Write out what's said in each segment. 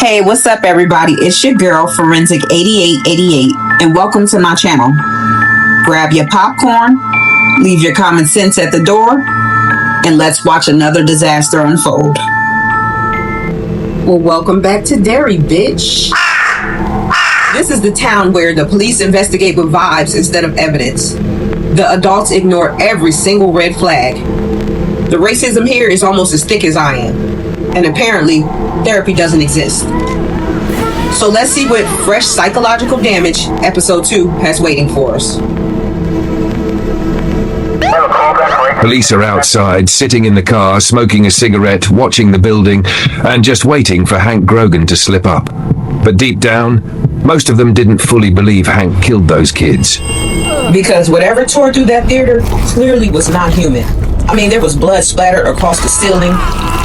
Hey, what's up, everybody? It's your girl, Forensic 8888, and welcome to my channel. Grab your popcorn, leave your common sense at the door, and let's watch another disaster unfold. Well, welcome back to Derry, bitch. This is the town where the police investigate with vibes instead of evidence. The adults ignore every single red flag. The racism here is almost as thick as I am. And apparently, therapy doesn't exist. So let's see what fresh psychological damage episode 2 has waiting for us. Police are outside, sitting in the car, smoking a cigarette, watching the building, and just waiting for Hank Grogan to slip up. But deep down, most of them didn't fully believe Hank killed those kids. Because whatever tore through that theater clearly was not human. I mean, there was blood splattered across the ceiling,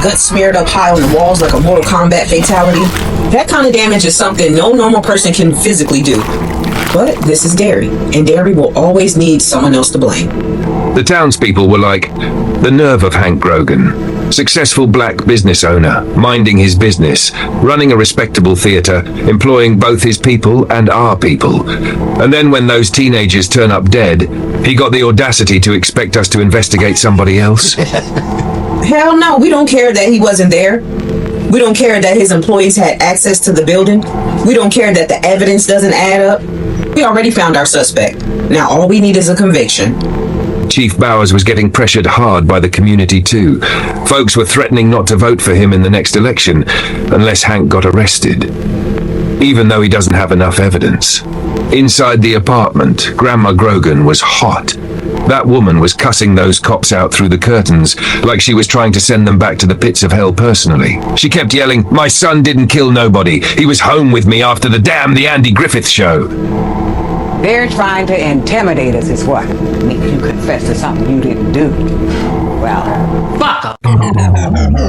guts smeared up high on the walls like a Mortal Kombat fatality. That kind of damage is something no normal person can physically do. But this is Derry, and Derry will always need someone else to blame. The townspeople were like, the nerve of Hank Grogan. Successful black business owner, minding his business, running a respectable theater, employing both his people and our people. And then when those teenagers turn up dead, he got the audacity to expect us to investigate somebody else. Hell no, we don't care that he wasn't there. We don't care that his employees had access to the building. We don't care that the evidence doesn't add up. We already found our suspect. Now all we need is a conviction. Chief Bowers was getting pressured hard by the community too. Folks were threatening not to vote for him in the next election unless Hank got arrested, even though he doesn't have enough evidence. Inside the apartment, Grandma Grogan was hot. That woman was cussing those cops out through the curtains like she was trying to send them back to the pits of hell personally. She kept yelling, "My son didn't kill nobody. He was home with me after the Andy Griffith show." They're trying to intimidate us is what makes you confess to something you didn't do. Well, fuck them.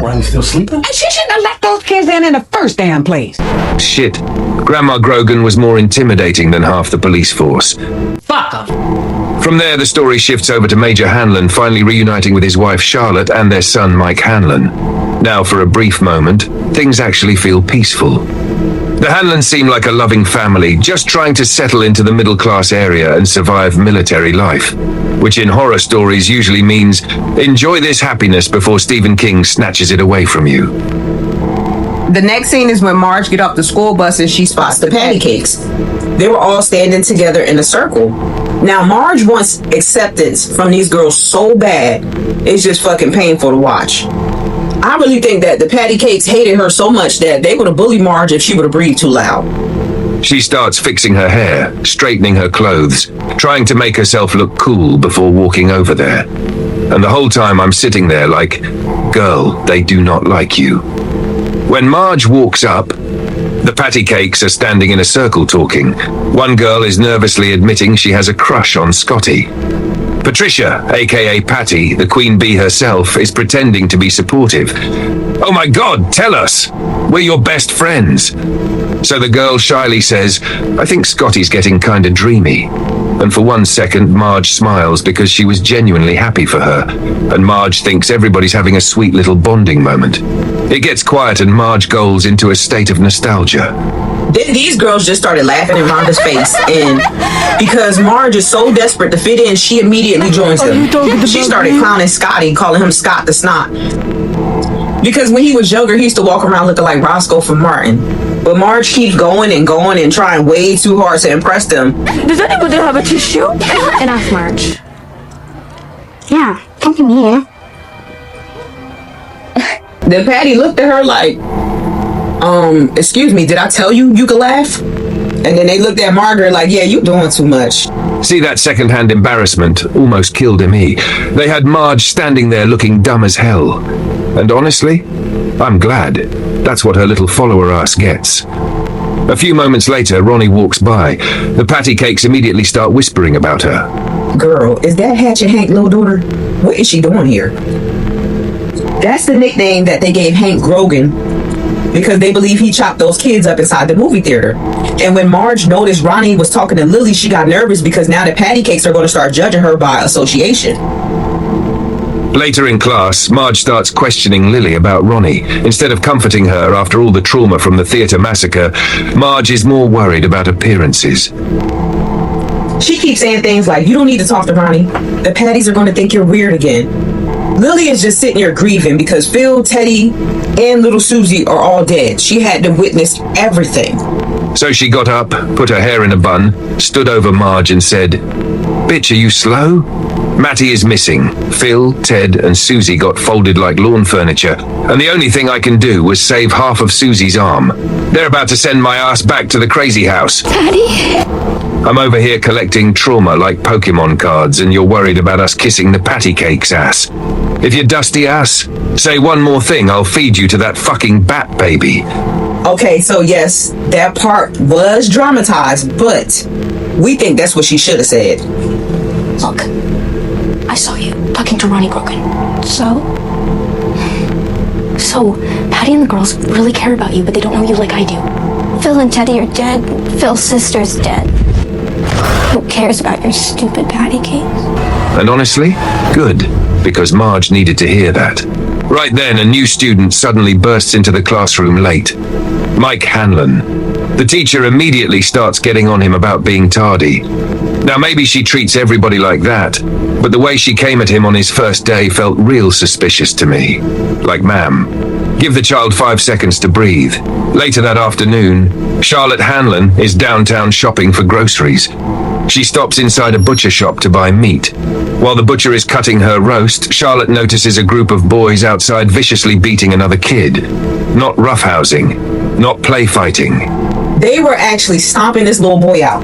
Why are you still sleeping? And she shouldn't have let those kids in the first damn place. Shit. Grandma Grogan was more intimidating than half the police force. Fuck them. From there, the story shifts over to Major Hanlon finally reuniting with his wife Charlotte and their son Mike Hanlon. Now, for a brief moment, things actually feel peaceful. The Hanlons seem like a loving family, just trying to settle into the middle-class area and survive military life, which in horror stories usually means enjoy this happiness before Stephen King snatches it away from you. The next scene is when Marge get off the school bus and she spots the patty cakes. They were all standing together in a circle. Now, Marge wants acceptance from these girls so bad, it's just fucking painful to watch. I really think that the patty cakes hated her so much that they would have bullied Marge if she would have breathed too loud. She starts fixing her hair, straightening her clothes, trying to make herself look cool before walking over there. And the whole time I'm sitting there like, girl, they do not like you. When Marge walks up, the patty cakes are standing in a circle talking. One girl is nervously admitting she has a crush on Scotty. Patricia, aka Patty, the queen bee herself, is pretending to be supportive. "Oh my God, tell us! We're your best friends." So the girl shyly says, "I think Scotty's getting kinda dreamy." And for 1 second, Marge smiles because she was genuinely happy for her. And Marge thinks everybody's having a sweet little bonding moment. It gets quiet and Marge goes into a state of nostalgia. Then these girls just started laughing in Rhonda's face, and because Marge is so desperate to fit in, she immediately joins them. She started clowning Scotty, calling him Scott the Snot. Because when he was younger, he used to walk around looking like Roscoe from Martin. But Marge keeps going and trying way too hard to impress them. Does anybody have a tissue? Enough, Marge. Yeah, come here. Then Patty looked at her like, excuse me, did I tell you you could laugh? And then they looked at Margaret like, yeah, you doing too much. See, that second-hand embarrassment almost killed me. They had Marge standing there looking dumb as hell. And honestly, I'm glad. That's what her little follower ass gets. A few moments later, Ronnie walks by. The patty cakes immediately start whispering about her. Girl, is that Hatchet Hank little daughter? What is she doing here? That's the nickname that they gave Hank Grogan because they believe he chopped those kids up inside the movie theater. And when Marge noticed Ronnie was talking to Lily, she got nervous because now the patty cakes are going to start judging her by association. Later in class, Marge starts questioning Lily about Ronnie. Instead of comforting her after all the trauma from the theatre massacre, Marge is more worried about appearances. She keeps saying things like, you don't need to talk to Ronnie. The Patties are going to think you're weird again. Lily is just sitting here grieving because Phil, Teddy, and little Susie are all dead. She had to witness everything. So she got up, put her hair in a bun, stood over Marge and said, "Bitch, are you slow? Matty is missing. Phil, Ted, and Susie got folded like lawn furniture, and the only thing I can do was save half of Susie's arm. They're about to send my ass back to the crazy house. Daddy? I'm over here collecting trauma like Pokemon cards, and you're worried about us kissing the patty cake's ass. If you dusty ass, say one more thing, I'll feed you to that fucking bat baby." Okay, so yes, that part was dramatized, but we think that's what she should have said. Look, I saw you talking to Ronnie Grogan. So, Patty and the girls really care about you, but they don't know you like I do. Phil and Teddy are dead. Phil's sister's dead. Who cares about your stupid patty cakes? And honestly, good, because Marge needed to hear that. Right then, a new student suddenly bursts into the classroom late. Mike Hanlon. The teacher immediately starts getting on him about being tardy. Now maybe she treats everybody like that, but the way she came at him on his first day felt real suspicious to me. Like, ma'am, give the child 5 seconds to breathe. Later that afternoon, Charlotte Hanlon is downtown shopping for groceries. She stops inside a butcher shop to buy meat. While the butcher is cutting her roast, Charlotte notices a group of boys outside viciously beating another kid. Not roughhousing, not play fighting. They were actually stomping this little boy out.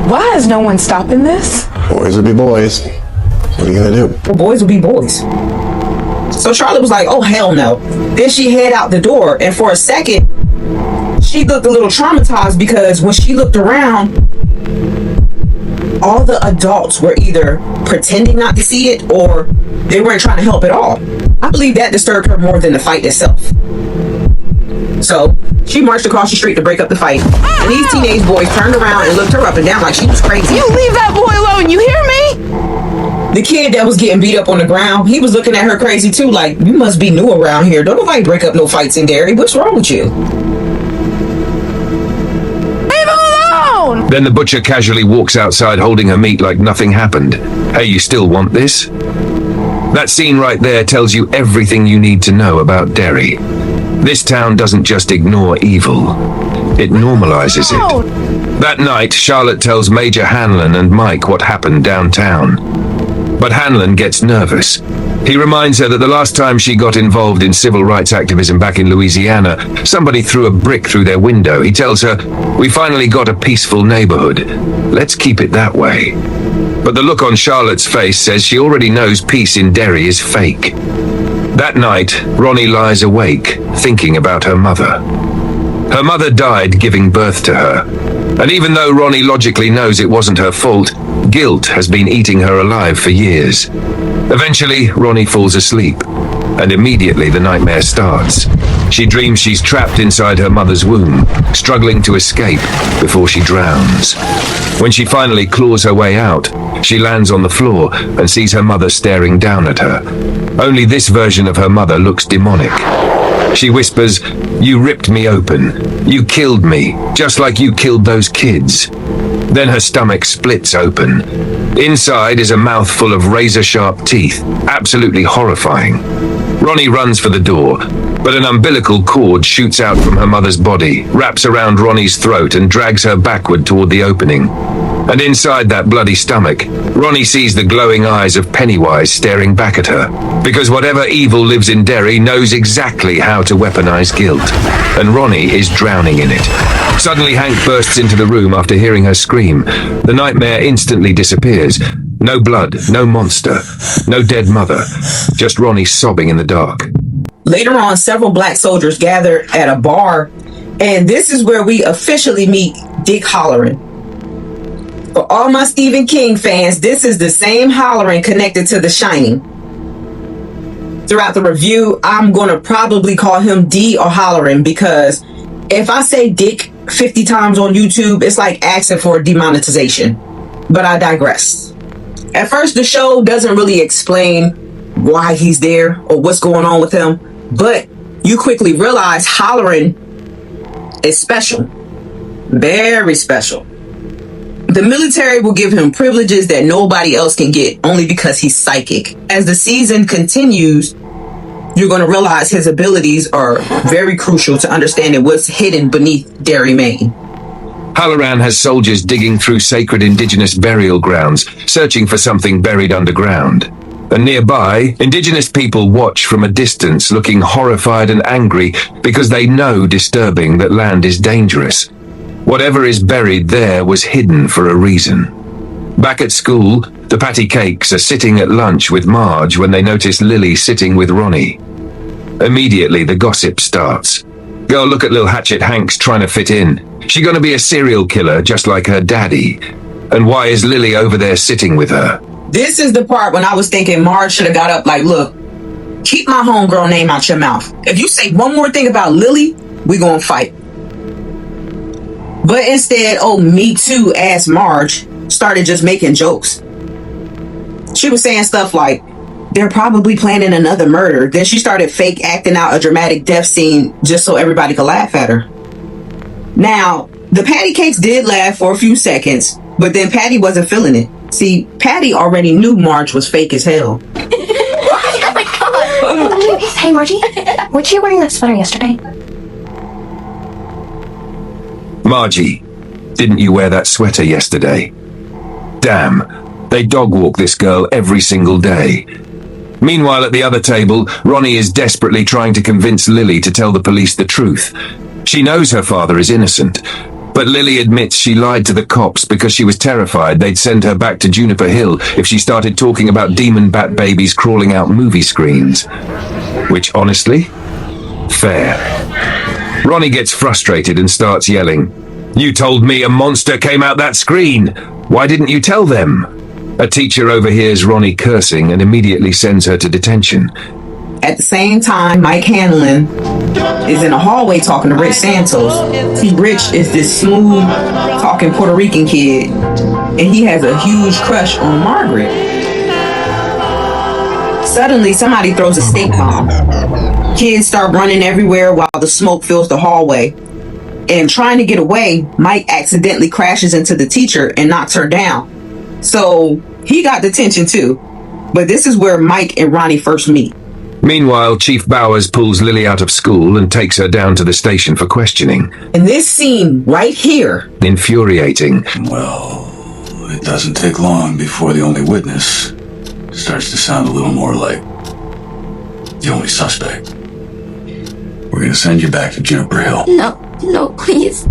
Why is no one stopping this? Boys will be boys. What are you gonna do? Well, boys will be boys. So Charlotte was like, oh, hell no. Then she head out the door, and for a second, she looked a little traumatized because when she looked around, all the adults were either pretending not to see it or they weren't trying to help at all. I believe that disturbed her more than the fight itself. So she marched across the street to break up the fight, and these teenage boys turned around and looked her up and down like she was crazy. You leave that boy alone, you hear me? The kid that was getting beat up on the ground, he was looking at her crazy too, like, you must be new around here. Don't nobody break up no fights in Derry. What's wrong with you? Leave him alone! Then the butcher casually walks outside holding her meat like nothing happened. Hey, you still want this? That scene right there tells you everything you need to know about Derry. This town doesn't just ignore evil, it normalizes it. That night, Charlotte tells Major Hanlon and Mike what happened downtown. But Hanlon gets nervous. He reminds her that the last time she got involved in civil rights activism back in Louisiana, somebody threw a brick through their window. He tells her, "We finally got a peaceful neighborhood. Let's keep it that way." But the look on Charlotte's face says she already knows peace in Derry is fake. That night, Ronnie lies awake, thinking about her mother. Her mother died giving birth to her. And even though Ronnie logically knows it wasn't her fault, guilt has been eating her alive for years. Eventually, Ronnie falls asleep, and immediately the nightmare starts. She dreams she's trapped inside her mother's womb, struggling to escape before she drowns. When she finally claws her way out, she lands on the floor and sees her mother staring down at her. Only this version of her mother looks demonic. She whispers, "You ripped me open. You killed me, just like you killed those kids." Then her stomach splits open. Inside is a mouth full of razor-sharp teeth, absolutely horrifying. Ronnie runs for the door, but an umbilical cord shoots out from her mother's body, wraps around Ronnie's throat and drags her backward toward the opening. And inside that bloody stomach, Ronnie sees the glowing eyes of Pennywise staring back at her. Because whatever evil lives in Derry knows exactly how to weaponize guilt. And Ronnie is drowning in it. Suddenly Hank bursts into the room after hearing her scream. The nightmare instantly disappears. No blood, no monster, no dead mother. Just Ronnie sobbing in the dark. Later on, several black soldiers gather at a bar, and this is where we officially meet Dick Halloran. For all my Stephen King fans, this is the same Halloran connected to The Shining. Throughout the review, I'm going to probably call him D or Halloran, because if I say Dick 50 times on YouTube, it's like asking for demonetization. But I digress. At first, the show doesn't really explain why he's there or what's going on with him, but you quickly realize Halloran is special. Very special. The military will give him privileges that nobody else can get only because he's psychic. As the season continues, you're going to realize his abilities are very crucial to understanding what's hidden beneath Derry Maine. Halloran has soldiers digging through sacred indigenous burial grounds, searching for something buried underground. And nearby, indigenous people watch from a distance, looking horrified and angry because they know disturbing that land is dangerous. Whatever is buried there was hidden for a reason. Back at school, the Patty Cakes are sitting at lunch with Marge when they notice Lily sitting with Ronnie. Immediately, the gossip starts. Girl, look at Lil Hatchet Hanks trying to fit in. She gonna be a serial killer just like her daddy. And why is Lily over there sitting with her? This is the part when I was thinking Marge should have got up like, look, keep my homegirl name out your mouth. If you say one more thing about Lily, we gonna fight. But instead, oh, me too, ass Marge started just making jokes. She was saying stuff like, they're probably planning another murder. Then she started fake acting out a dramatic death scene just so everybody could laugh at her. Now, the Patty Cakes did laugh for a few seconds, but then Patty wasn't feeling it. See, Patty already knew Marge was fake as hell. Oh my god! Hey, Margie, weren't you wearing that sweater yesterday? Margie, didn't you wear that sweater yesterday? Damn, they dog walk this girl every single day. Meanwhile, at the other table, Ronnie is desperately trying to convince Lily to tell the police the truth. She knows her father is innocent, but Lily admits she lied to the cops because she was terrified they'd send her back to Juniper Hill if she started talking about demon bat babies crawling out movie screens. Which, honestly, fair. Ronnie gets frustrated and starts yelling, "You told me a monster came out that screen! Why didn't you tell them?" A teacher overhears Ronnie cursing and immediately sends her to detention. At the same time, Mike Hanlon is in a hallway talking to Rich Santos. See, Rich is this smooth talking Puerto Rican kid, and he has a huge crush on Margaret. Suddenly, somebody throws a steak bomb. Kids start running everywhere while the smoke fills the hallway. And trying to get away, Mike accidentally crashes into the teacher and knocks her down. So he got detention too. But this is where Mike and Ronnie first meet. Meanwhile, Chief Bowers pulls Lily out of school and takes her down to the station for questioning. And this scene right here. Infuriating. Well, it doesn't take long before the only witness starts to sound a little more like the only suspect. We're gonna send you back to Juniper Hill. No, please.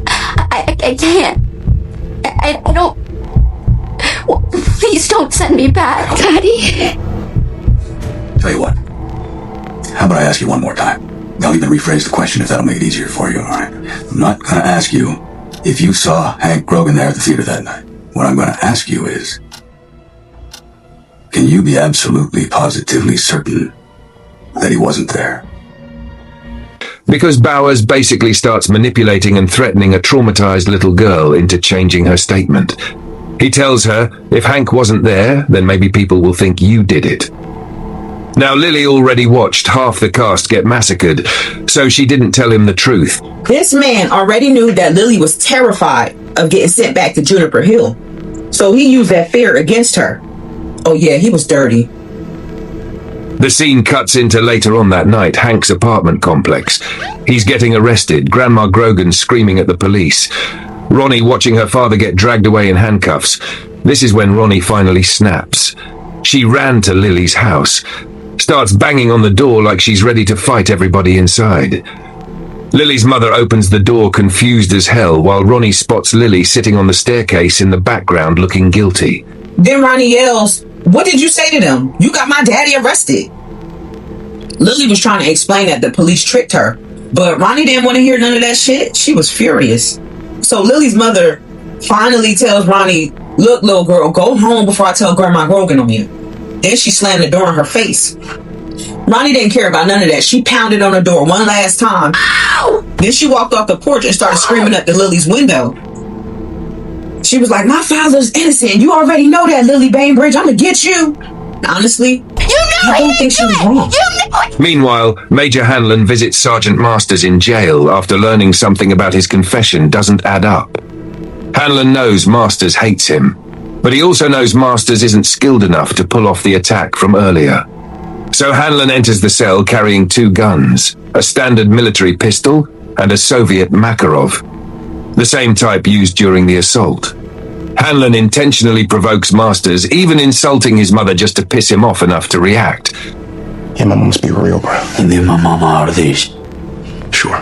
I can't. I don't. Well, please don't send me back, Daddy. Tell you what. How about I ask you one more time? I'll even rephrase the question if that'll make it easier for you, alright? I'm not gonna ask you if you saw Hank Grogan there at the theater that night. What I'm gonna ask you is, can you be absolutely, positively certain that he wasn't there? Because Bowers basically starts manipulating and threatening a traumatized little girl into changing her statement. He tells her, if Hank wasn't there, then maybe people will think you did it. Now, Lily already watched half the cast get massacred, so she didn't tell him the truth. This man already knew that Lily was terrified of getting sent back to Juniper Hill. So he used that fear against her. Oh yeah, he was dirty. The scene cuts into later on that night, Hank's apartment complex. He's getting arrested, Grandma Grogan screaming at the police. Ronnie watching her father get dragged away in handcuffs. This is when Ronnie finally snaps. She ran to Lily's house, starts banging on the door like she's ready to fight everybody inside. Lily's mother opens the door confused as hell while Ronnie spots Lily sitting on the staircase in the background looking guilty. Then Ronnie yells, "What did you say to them? You got my daddy arrested." Lily was trying to explain that the police tricked her, but Ronnie didn't want to hear none of that shit. She was furious. So Lily's mother finally tells Ronnie, "Look, little girl, go home before I tell Grandma Grogan on you." Then she slammed the door in her face. Ronnie didn't care about none of that. She pounded on the door one last time. Ow! Then she walked off the porch and started screaming up to Lily's window. She was like, my father's innocent. You already know that, Lily Bainbridge. I'm gonna get you. Honestly, I don't think she was wrong. Meanwhile, Major Hanlon visits Sergeant Masters in jail after learning something about his confession doesn't add up. Hanlon knows Masters hates him, but he also knows Masters isn't skilled enough to pull off the attack from earlier. So Hanlon enters the cell carrying 2 guns, a standard military pistol and a Soviet Makarov, the same type used during the assault. Hanlon intentionally provokes Masters, even insulting his mother just to piss him off enough to react. Yeah, mama must be real, bro. And leave my mama out of these. Sure.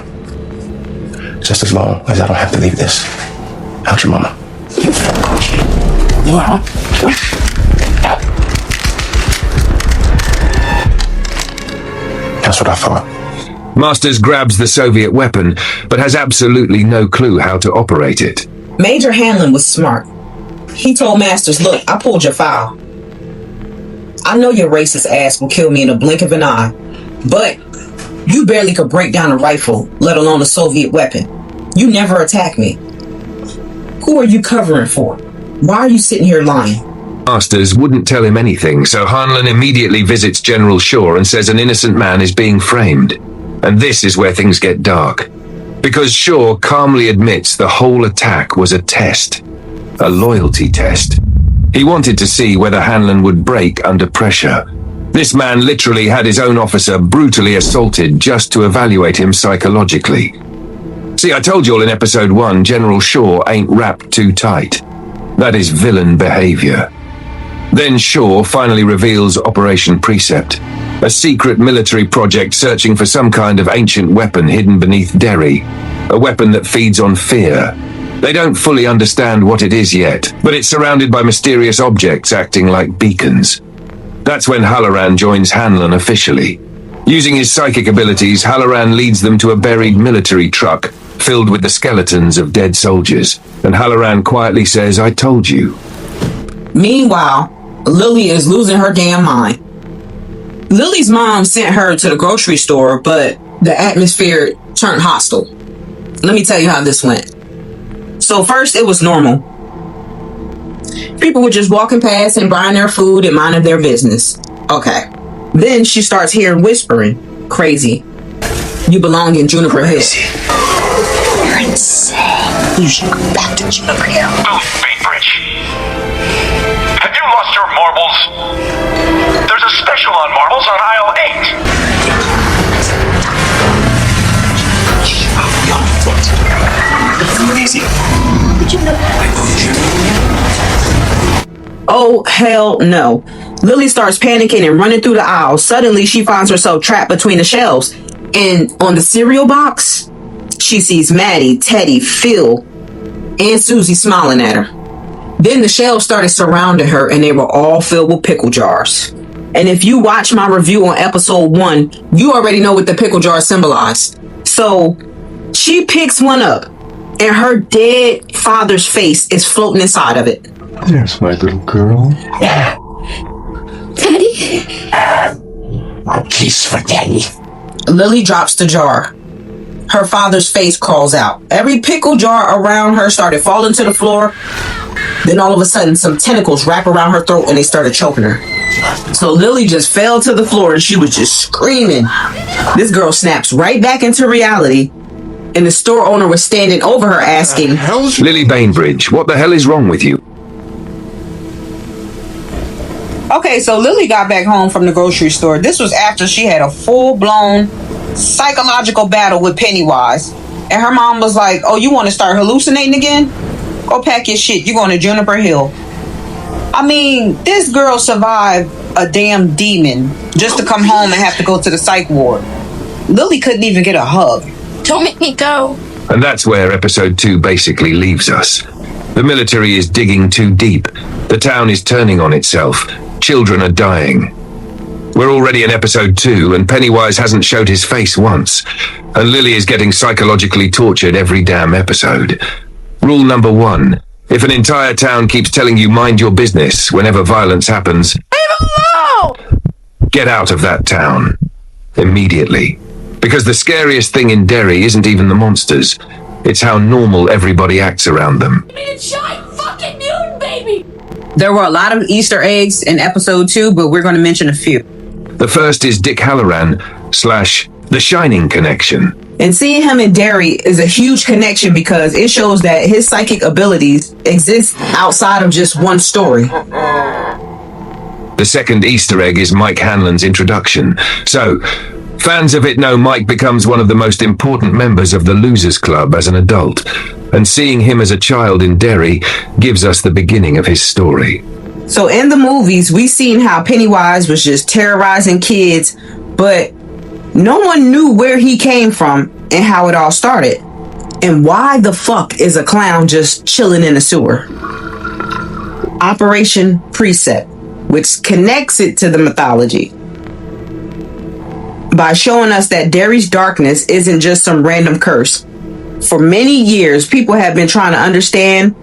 Just as long as I don't have to leave this out your mama. That's what I thought. Masters grabs the Soviet weapon, but has absolutely no clue how to operate it. Major Hanlon was smart. He told Masters, look, I pulled your file. I know your racist ass will kill me in a blink of an eye, but you barely could break down a rifle, let alone a Soviet weapon. You never attacked me. Who are you covering for? Why are you sitting here lying? Masters wouldn't tell him anything, so Hanlon immediately visits General Shaw and says an innocent man is being framed. And this is where things get dark. Because Shaw calmly admits the whole attack was a test. A loyalty test. He wanted to see whether Hanlon would break under pressure. This man literally had his own officer brutally assaulted just to evaluate him psychologically. See, I told you all in episode 1, General Shaw ain't wrapped too tight. That is villain behavior. Then Shaw finally reveals Operation Precept, a secret military project searching for some kind of ancient weapon hidden beneath Derry, a weapon that feeds on fear. They don't fully understand what it is yet, but it's surrounded by mysterious objects acting like beacons. That's when Halloran joins Hanlon officially. Using his psychic abilities, Halloran leads them to a buried military truck filled with the skeletons of dead soldiers, and Halloran quietly says, I told you. Meanwhile, Lily is losing her damn mind. Lily's mom sent her to the grocery store, but the atmosphere turned hostile. Let me tell you how this went. So first, it was normal. People were just walking past and buying their food and minding their business. Okay. Then she starts hearing whispering. Crazy. You belong in Juniper Hill. You're insane. You should go back to Juniper Hill. Oh, Bainbridge. Have you lost your marbles? There's a special on marbles on aisle 8. Easy. Did you know Oh, hell no. Lily starts panicking and running through the aisle. Suddenly, she finds herself trapped between the shelves. And on the cereal box, she sees Maddie, Teddy, Phil, and Susie smiling at her. Then the shelves started surrounding her, and they were all filled with pickle jars. And if you watch my review on episode 1, you already know what the pickle jars symbolize. So she picks one up, and her dead father's face is floating inside of it. There's my little girl. Daddy? A kiss for Daddy. Lily drops the jar. Her father's face crawls out. Every pickle jar around her started falling to the floor. Then all of a sudden, some tentacles wrap around her throat and they started choking her. So Lily just fell to the floor and she was just screaming. This girl snaps right back into reality, and the store owner was standing over her asking, Lily Bainbridge, what the hell is wrong with you? Okay, so Lily got back home from the grocery store. This was after she had a full-blown psychological battle with Pennywise. And her mom was like, oh, you want to start hallucinating again? Go pack your shit. You're going to Juniper Hill. I mean, this girl survived a damn demon just to come home and have to go to the psych ward. Lily couldn't even get a hug. Don't make me go. And that's where episode 2 basically leaves us. The military is digging too deep. The town is turning on itself. Children are dying. We're already in episode 2, and Pennywise hasn't showed his face once. And Lily is getting psychologically tortured every damn episode. Rule number 1. If an entire town keeps telling you mind your business whenever violence happens, Leave him alone! Get out of that town. Immediately. Because the scariest thing in Derry isn't even the monsters. It's how normal everybody acts around them. Shut fucking There were a lot of Easter eggs in episode 2, but we're going to mention a few. The first is Dick Halloran / The Shining connection. And seeing him in Derry is a huge connection because it shows that his psychic abilities exist outside of just one story. The second Easter egg is Mike Hanlon's introduction. So, fans of it know Mike becomes one of the most important members of the Losers Club as an adult, and seeing him as a child in Derry gives us the beginning of his story. So in the movies, we seen how Pennywise was just terrorizing kids, but no one knew where he came from and how it all started. And why the fuck is a clown just chilling in a sewer? Operation Precept, which connects it to the mythology by showing us that Derry's darkness isn't just some random curse. For many years, people have been trying to understand,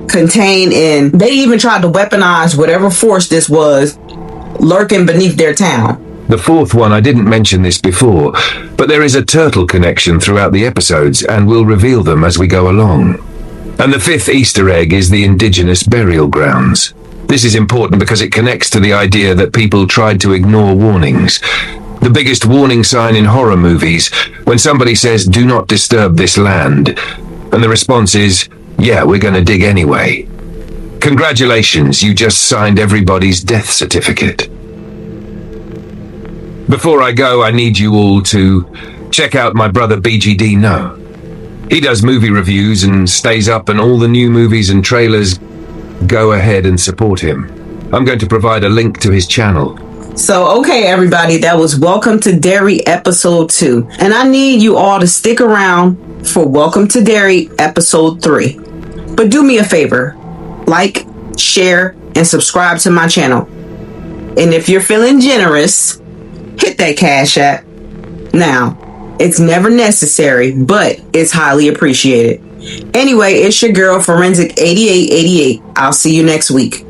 contain, and they even tried to weaponize whatever force this was lurking beneath their town. The fourth one, I didn't mention this before, but there is a turtle connection throughout the episodes, and we'll reveal them as we go along. And the fifth Easter egg is the indigenous burial grounds. This is important because it connects to the idea that people tried to ignore warnings. The biggest warning sign in horror movies, when somebody says, "Do not disturb this land," and the response is, "Yeah, we're gonna dig anyway." Congratulations, you just signed everybody's death certificate. Before I go, I need you all to check out my brother BGD No. He does movie reviews and stays up on all the new movies and trailers. Go ahead and support him. I'm going to provide a link to his channel. So, okay, everybody, that was Welcome to Derry episode 2. And I need you all to stick around for Welcome to Derry episode 3. But do me a favor, like, share, and subscribe to my channel. And if you're feeling generous, hit that Cash App. Now, it's never necessary, but it's highly appreciated. Anyway, it's your girl Forensic 8888. I'll see you next week.